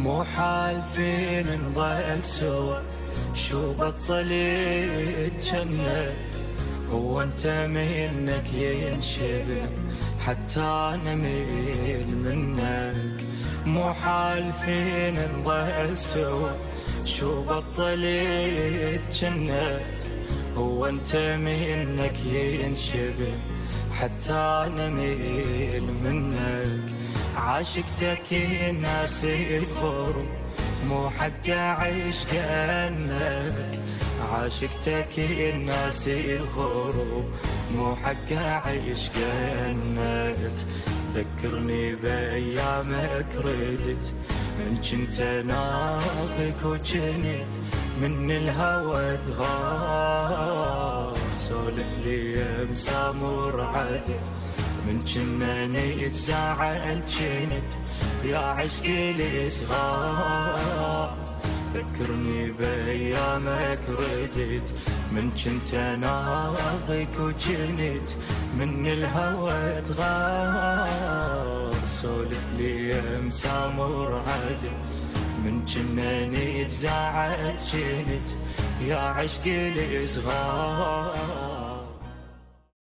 مو حالفين نضل سوا، شو بطل يتجنن، هو انت منك ينشبه حتى انا ميل منك. مو حالفين نضل سوا، شو بطل يتجنن، هو انت منك ينشبه حتى انا ميل منك. عاشقتك الناس الغرب، مو حق اعيش كأنك. عاشقتك الناس الغرب، مو حق اعيش كأنك. ذكرني بايامك ردت، من كنت ناظك وجنت من الهوى تغار. سولف لي مسامور عدل، من كنا نتزاعل جنت يا عشقي الصغار. ذكرني بايامك ردت، من كنت ناظك وجنت من الهوى تغار. سولف لي مسامور عدل، من كنا نتزاعل جنت يا عشقي الصغار.